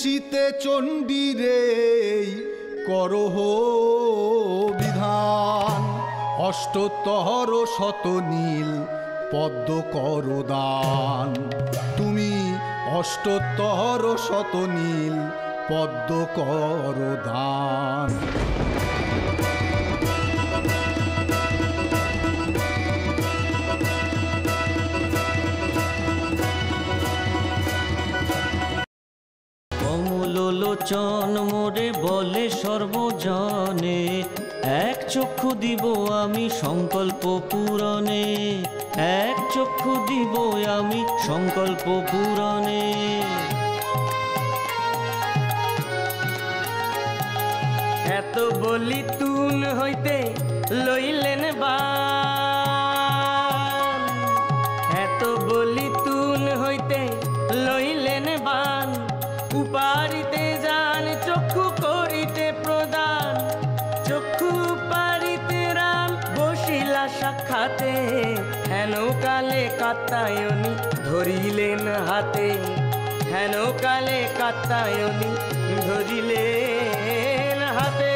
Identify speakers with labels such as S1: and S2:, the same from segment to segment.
S1: খুশিতে চণ্ডীরে করহ বিধান, অষ্টোত্তর শত নীল পদ্ম কর দান। তুমি অষ্টোত্তর শত নীল পদ্ম কর দান।
S2: কমলোচন মোরে বলে সর্বজনে, এক চক্ষু দিব আমি সংকল্প পূরণে, এক চক্ষু দিব আমি সংকল্প পূরণে। এত বলি তুল হইতে লইলেন বান, এত বলি তুল হইতে লইলেন বান। উপারিতে যান চক্ষু করিতে প্রদান, চক্ষু পারিতে রাম বসিলা সাক্ষাতে। হেন কালে কাত্যায়নী ধরিলেন হাতে, হেন কালে কাত্যায়নী ধরিলেন হাতে।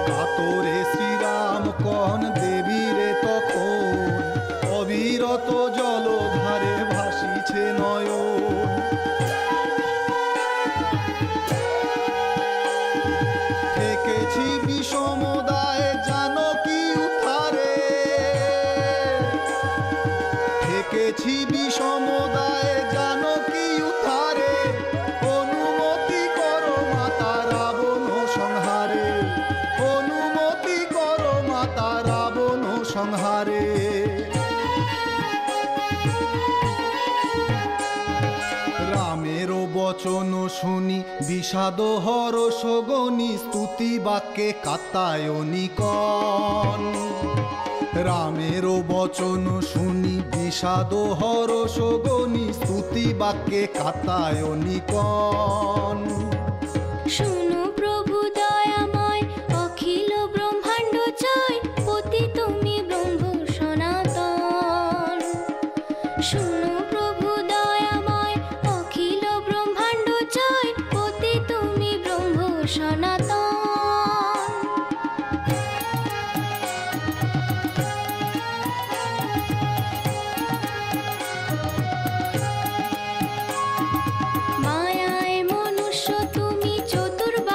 S1: কাতরে শ্রীরাম কন দেবীরে তখন, অবিরত জলধারে ভাসিছে নয়ন। থেকেছি বিষমদায় জানকী উদ্ধারে, থেকেছি বিষমদায় জানকী উদ্ধারে। অনুমতি করো মাতা রাবণ সংহারে, অনুমতি করো মাতা রাবণ সংহারে। রামের বচন শুনি বিষাদ হরষ গনি, স্তুতি বাক্যে কাত্যায়নী কন। রামের বচন শুনি বিষাদ হরষ গনি, স্তুতি বাক্যে কাত্যায়নী কন।
S3: শুনো প্রভু দয়াময় অখিল ব্রহ্মাণ্ড জয়, পতি তুমি ব্রহ্ম সনাতন। শুনো প্রভু দয়াময় অখিল ব্রহ্মাণ্ড জয়, পতি তুমি ব্রহ্ম সনাতন। মায়ায় মনুষ্য তুমি চতুর্বার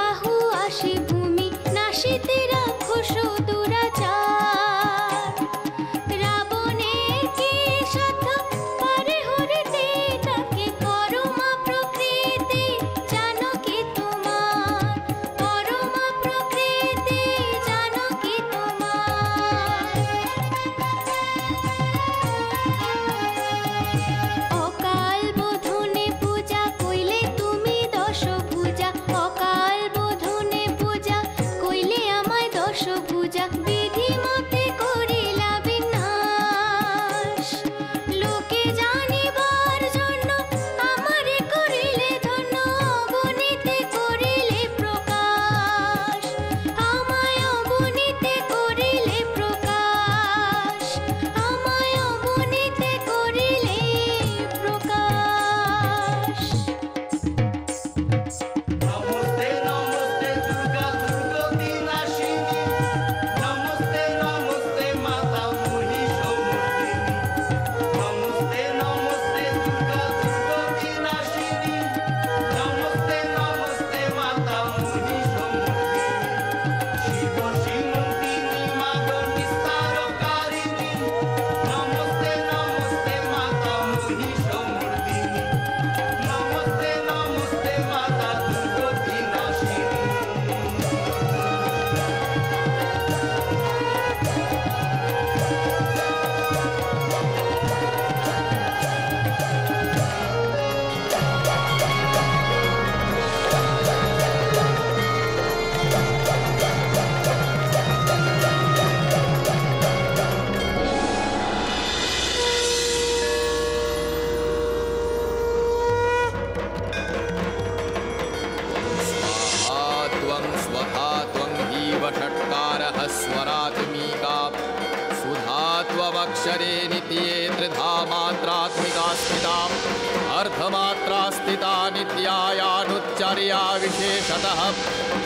S4: अर्धमात्रा स्थिता नित्यायानुच्चर्या विशेषतः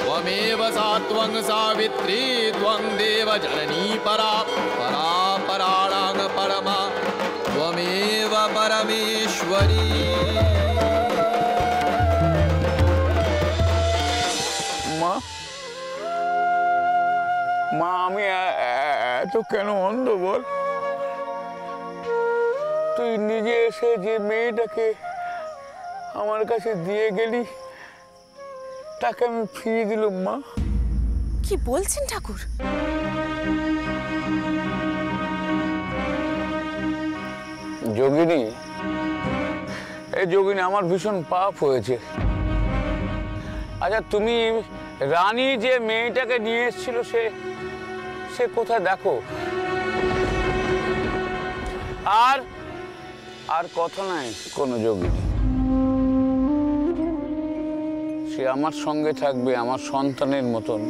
S4: त्वमेव सा त्वं सावित्री त्वं देवजननी परा परा पराणां परमा त्वमेव परमेश्वरी।
S5: মা মা আমি এত কেন অন্ধ বল? তুই নিজে এসে যে মেয়েটাকে আমার কাছে দিয়ে গেলি তাকে আমি ফিরিয়ে দিলাম মা।
S6: কি বলছেন ঠাকুর?
S5: যোগিনী, এই যোগিনী আমার ভীষণ পাপ হয়েছে। আচ্ছা তুমি রানী যে মেয়েটাকে নিয়ে এসেছিল সে কোথায় দেখো। আর আর কথা নাই কোনো যোগিনী, সে আমার সঙ্গে থাকবে আমার সন্তানের মতন,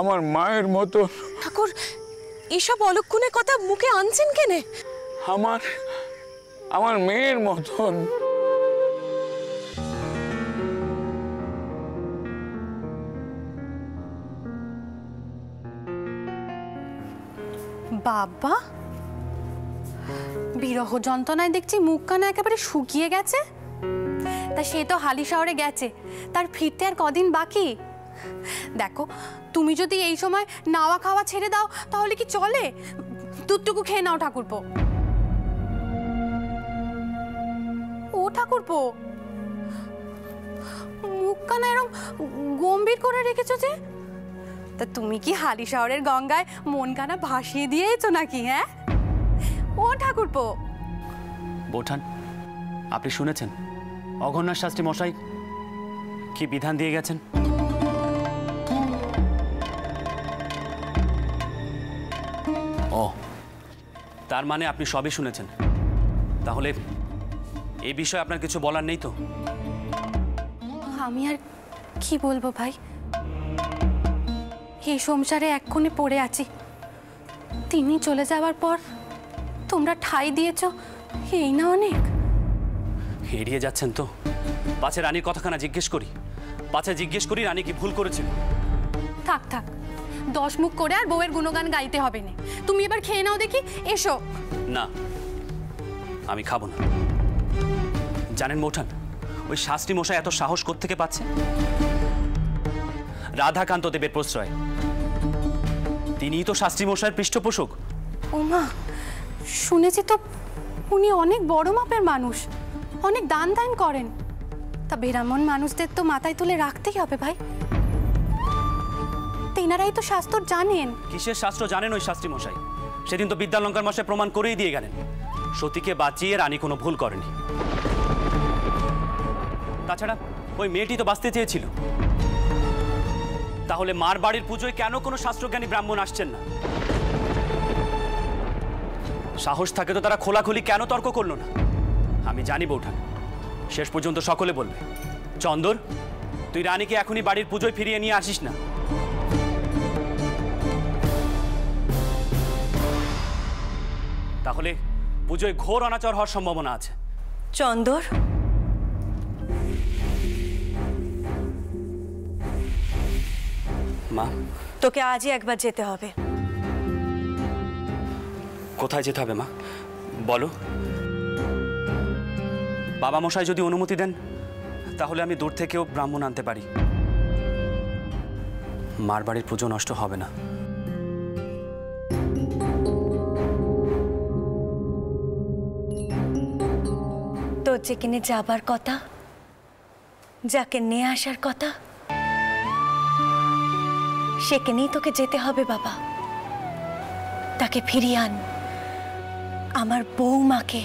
S5: আমার মায়ের মতন।
S6: ঠাকুর এসব অলক্ষণের কথা মুখে আনছেন কেনে?
S5: আমার মেয়ের মতন।
S6: বাবা, বিরহ যন্ত্রণায় দেখছি মুখখানা একেবারে শুকিয়ে গেছে। তা সে তো হালি শহরে গেছে, তার ফিরতে আর কদিন বাকি। দেখো তুমি যদি এই সময় নাওয়া খাওয়া ছেড়ে দাও তাহলে কি চলে? দুধটুকু খেয়ে নাও ঠাকুরপো। ও ঠাকুরপো, মুখখানা এরকম গম্ভীর করে রেখেছো যে? তা তুমি কি হালি শহরের গঙ্গায় মনখানা ভাসিয়ে দিয়েছো নাকি? হ্যাঁ ও ঠাকুরপো।
S7: বৌঠান, আপনি শুনেছেন অঘন্যার শাস্ত্রী মশাই কি বিধান দিয়ে গেছেন? ও, তার মানে আপনি সবই শুনেছেন। তাহলে এই বিষয়ে আপনার কিছু বলার নেই তো?
S6: আমি আর কি বলবো ভাই, এই সংসারে এক কোণে পড়ে আছি। তিনি চলে যাওয়ার পর তোমরা ঠাঁই দিয়েছ, এই না অনেক।
S7: এড়িয়ে যাচ্ছেন তো? পাছে রানীর কথাখানা জিজ্ঞেস করি, রানী কি ভুল করেছিল?
S6: থাক থাক, 10 মুখ করে আর বউয়ের গুণগান গাইতে হবে না। তুমি এবার খেয়ে নাও দেখি, এসো।
S7: না, আমি খাবো না। জানেন মৌঠান, ওই শাস্ত্রী মশাই এত সাহস কোত্থেকে পাচ্ছে? রাধাকান্ত দেবের প্রশ্রয়। তিনিই তো শাস্ত্রী মশাইয়ের পৃষ্ঠপোষক।
S6: ওমা, শুনেছি তো উনি অনেক বড় মাপের মানুষ, অনেক দান দান করেন। তা বেরামন মানুষদের তো মাথায় তুলে রাখতেই হবে ভাই। তেনারাই তো শাস্ত্র জানেন।
S7: কিসের শাস্ত্র জানেন ওই শাস্ত্রী মশাই? সেদিন তো বিদ্যালঙ্কার মশাই প্রমাণ করেই দিয়ে গেলেন সতীকে বাঁচিয়ে রানী কোনো ভুল করেনি। তাছাড়া ওই মেয়েটি তো বাঁচতে চেয়েছিল। তাহলে মার বাড়ির পুজোয় কেন কোনো শাস্ত্রজ্ঞানী ব্রাহ্মণ আসছেন না? সাহস থাকে তো তারা খোলাখুলি কেন তর্ক করলো না? আমি জানি বৌঠান, শেষ পর্যন্ত সকলে বলবে, চন্দর তুই রানীকে এখনই বাড়ির পুজোয় ফিরিয়ে নিয়ে আসিস না। তাহলে পুজোয় ঘোর অনাচার হওয়ার সম্ভাবনা আছে।
S8: চন্দর,
S7: মা,
S8: তোকে আজই একবার যেতে হবে।
S7: কোথায় যেতে হবে মা বলো? বাবা মশাই যদি অনুমতি দেন তাহলে আমি দূর থেকেও ব্রাহ্মণ আনতে পারি। মার বাড়ির পুজো নষ্ট হবে না।
S8: তোর যেখানে যাবার কথা, যাকে নিয়ে আসার কথা, সেখানেই তোকে যেতে হবে বাবা। তাকে ফিরিয়ে আন, আমার বৌমাকে।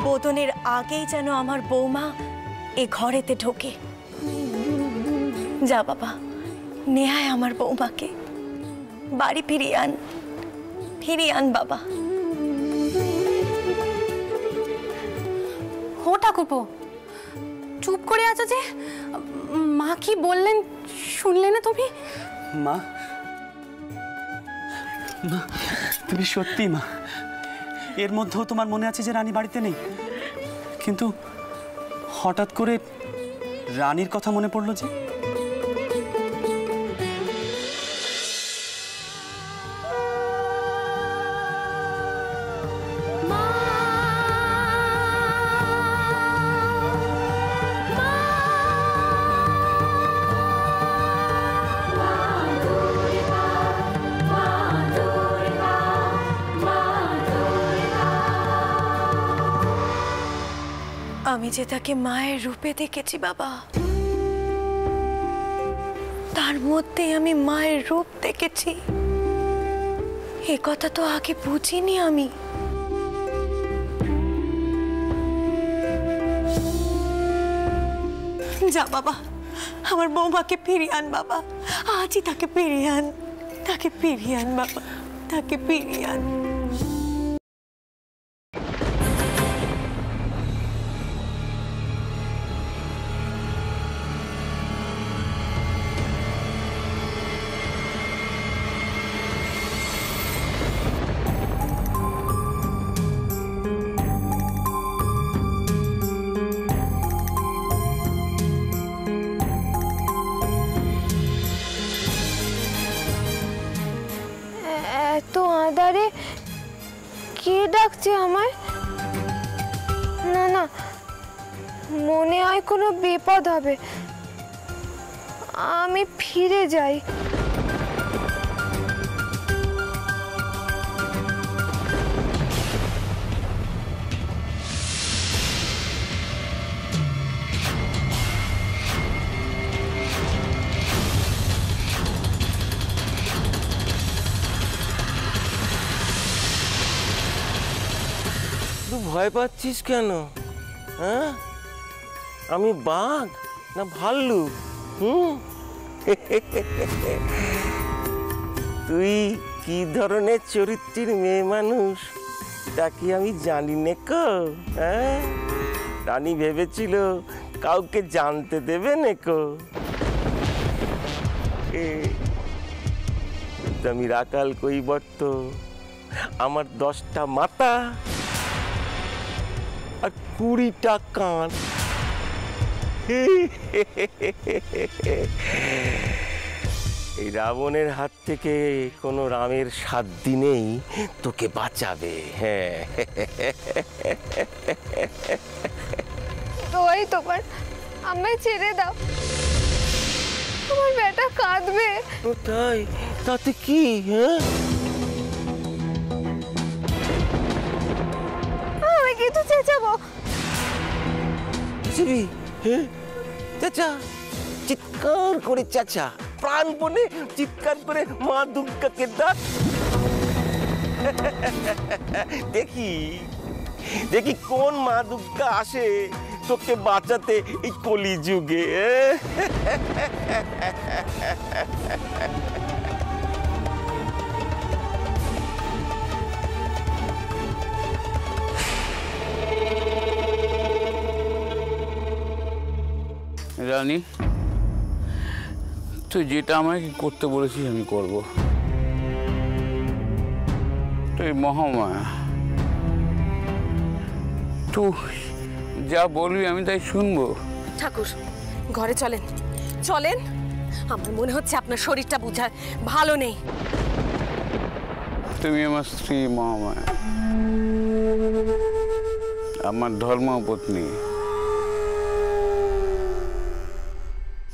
S8: বোধনের আগেই যেন আমার বৌমা এ ঘরেতে ঢোকে। যা বাবা, নেহায় আমার বৌমাকে বাড়ি ফিরিয়ে আন। ফিরিয়ে আন বাবা।
S6: হো ঠাকুরপো, চুপ করে আছো যে? মা কি বললেন শুনলে না তুমি?
S7: মা, মা তুমি সত্যি মা? এর মধ্যেও তোমার মনে আছে যে রানী বাড়িতে নেই? কিন্তু হঠাৎ করে রানীর কথা মনে পড়লো যে?
S8: আমি যে তাকে মায়ের রূপে দেখেছি বাবা, তার মধ্যে আমি মায়ের রূপ দেখেছি। এ কথা তো আগে বুঝিনি আমি। যা বাবা, আমার বৌমাকে ফিরিয়ে আন বাবা, আজই তাকে ফিরিয়ে আন, তাকে ফিরিয়ে আন বাবা, তাকে ফিরিয়ে আন।
S3: এত আঁধারে কে ডাকছে আমায়? না না, মনে হয় কোনো বিপদ হবে। আমি ফিরে যাই।
S9: তুই ভয় পাচ্ছিস কেন? হ্যাঁ, আমি বাঘ না ভাল্লুক? তুই কি ধরনের চরিত্রের মেয়ে মানুষ তা কি আমি জানি না কো? হ্যাঁ, রানী ভেবেছিল কাউকে জানতে দেবে না কো। আমি রাকাল কৈবর্ত, আমার 10টা মাথা আর 20টা কান। এই রাবণের হাত থেকে কোনো রামের 7 দিনেই তোকে বাঁচাবে। হ্যাঁ,
S3: ওই তোমার, আমায় ছেড়ে দাও, আমার বেটা কাঁদবে।
S9: তাই? তাতে কি? হ্যাঁ,
S3: আমি কিন্তু চেঁচাবো।
S9: হ্যাঁ, চাচা, চিৎকার করে চাচা, প্রাণপণে চিৎকার করে মা দুর্গাকে ডাক। দেখি দেখি কোন মা দুর্গা আসে তোকে বাঁচাতে এই কলিযুগে।
S5: রানী, তুই যেটা আমাকে করতে বলেছিস আমি করব। তুই মহামায়া, তুই যা বলবি আমি তাই শুনবো।
S8: ঠাকুর, ঘরে চলেন, চলেন। আমার মনে হচ্ছে আপনার শরীরটা বোঝায় ভালো নেই।
S5: তুমি আমার স্ত্রী মহামায়া, আমার ধর্মপত্নী।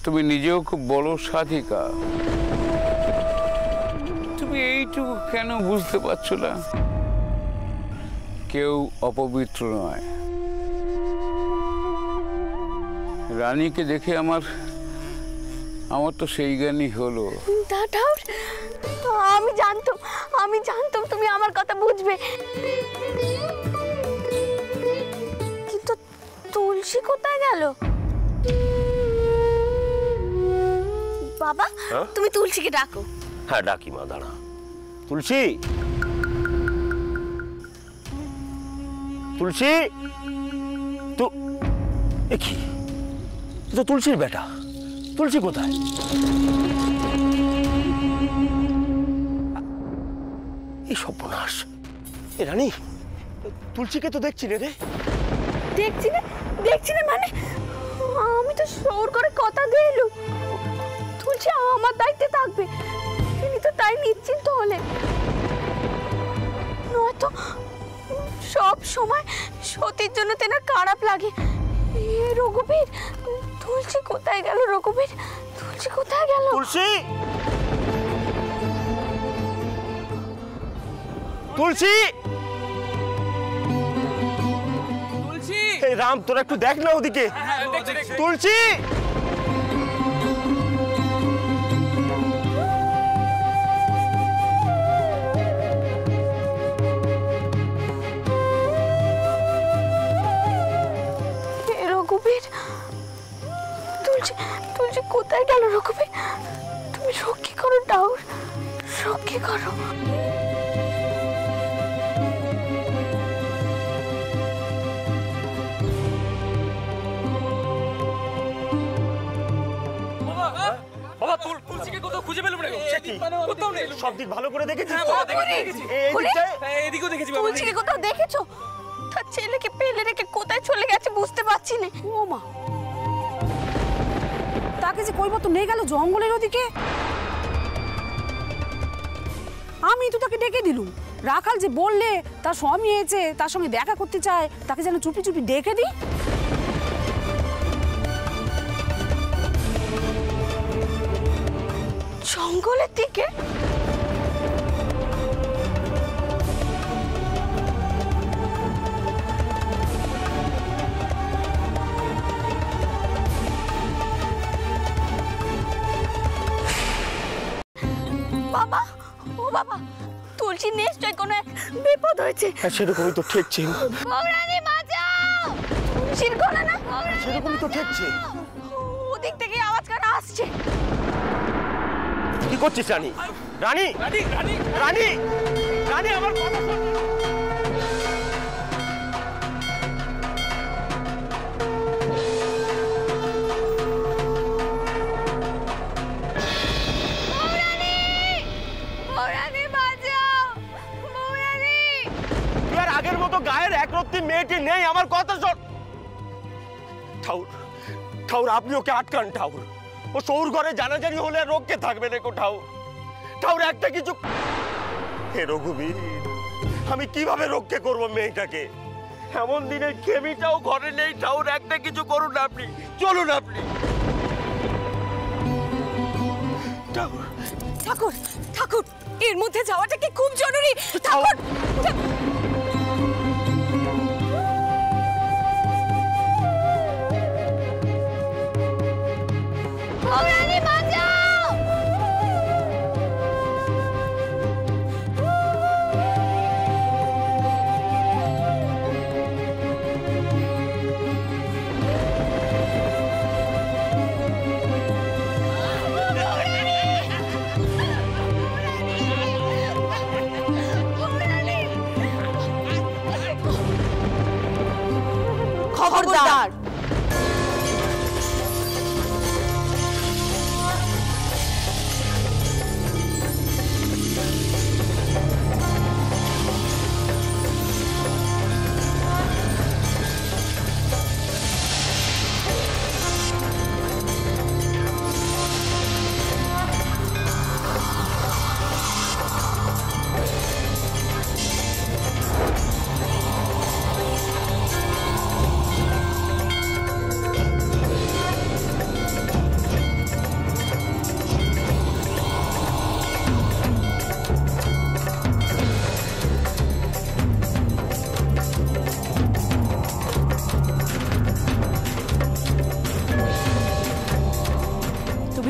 S5: তুমি নিজেও খুব বড় সাধিকা। তুমি এইটুকু কেন বুঝতে পারছো না? কেউ অপবিত্র নয়। রানীকে দেখে আমার তো সেই জ্ঞানই হলো।
S3: ঠাকুর, আমি জানতাম তুমি আমার কথা বুঝবে, কিন্তু তুলসী কোথায় গেল? বাবা, তুমি তুলসীকে ডাকো।
S9: হ্যাঁ, ডাকি মা, দাঁড়া। তুলসী, তুলসী, তো কি তো তুলসীর বেটা, তুলসী কোথায়? এই সর্বনাশ! এ রানী, তুলসীকে তো দেখছি রে।
S3: দেখছি না মানে আমি তো সৌর করে কথা দিলু তুলসী আমার দায়িত্বে থাকবে, তিনি তো তাই নিশ্চিন্ত হলে। নয়তো সব সময় সতীর জন্য তেনার খারাপ লাগে। রঘুবীর, তুলসী কোথায় গেল? রঘুবীর, তুলসী কোথায় গেল?
S9: তুলসী, তুলসী,
S7: তুলসী!
S9: এই রাম, তোরা একটু দেখ না ওদিকে। তুলসী,
S3: রঘুবীর, তুলসী, তুলসী কোথায় গেল? রঘুবীর, তুমি রক্ষী করো ডাউর, রক্ষী করো।
S7: বাবা, তুলসীকে কোথাও খুঁজে পেলাম না। কোথাও নেই।
S9: সব দিক ভালো করে দেখেছিস?
S7: এদিকেও দেখেছি।
S3: তুলসীকে কোথাও দেখেছো? তার ছেলেকে পেলে রেখে কোথায় চলে গেছে বুঝতে পারছি না।
S10: ও মা, তাকে যে কই মতো নিয়ে গেল জঙ্গলের ওদিকে। আমি তো তাকে ডেকে দিলুম, রাখাল যে বললে তার স্বামী এসেছে, তার সঙ্গে দেখা করতে চায়, তাকে যেন চুপি চুপি ডেকে দিই।
S3: জঙ্গলের দিকে? বাবা, ও বাবা, তুলসী নিশ্চয় কোনো বিপদ হয়েছে।
S9: সেরকমই তো ঠেকছে।
S3: রানী বাঁচাও! তুলসীর গলা না?
S9: সেরকমই তো ঠেকছে।
S3: ওদিক থেকে আওয়াজ কানা আসছে।
S9: কি করছিস রানী? রানী, রানী, রানী, রানী, রানী, আমার কথা শোন। আগের মতো গায়ের একরত্তি মেয়েটি নেই, আমার কথা শোন। ঠাউর, ঠাউর, আপনি ওকে আটকান। ঠাউর, ও সৌর ঘরে জানাজানি হলে রোগকে থাকবে না গো। ঠাউর, ঠাউর, একটা কিছু। হে রঘুবীর, আমি কিভাবে রক্ষে করব মেয়েটাকে? এমন দিনে খেমিটাও ঘরে নেই। ঠাউর, একটা কিছু করুন আপনি, চলুন আপনি।
S8: ঠাকুর, ঠাকুর, এর মধ্যে যাওয়াটা কি খুব জরুরি? ঠাকুর,
S3: রানী বাঁচাও!
S8: খবরদার!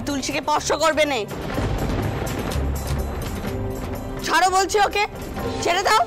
S3: তুলসীকে স্পর্শ করবে না। ছাড়ো বলছি ওকে, ছেড়ে দাও।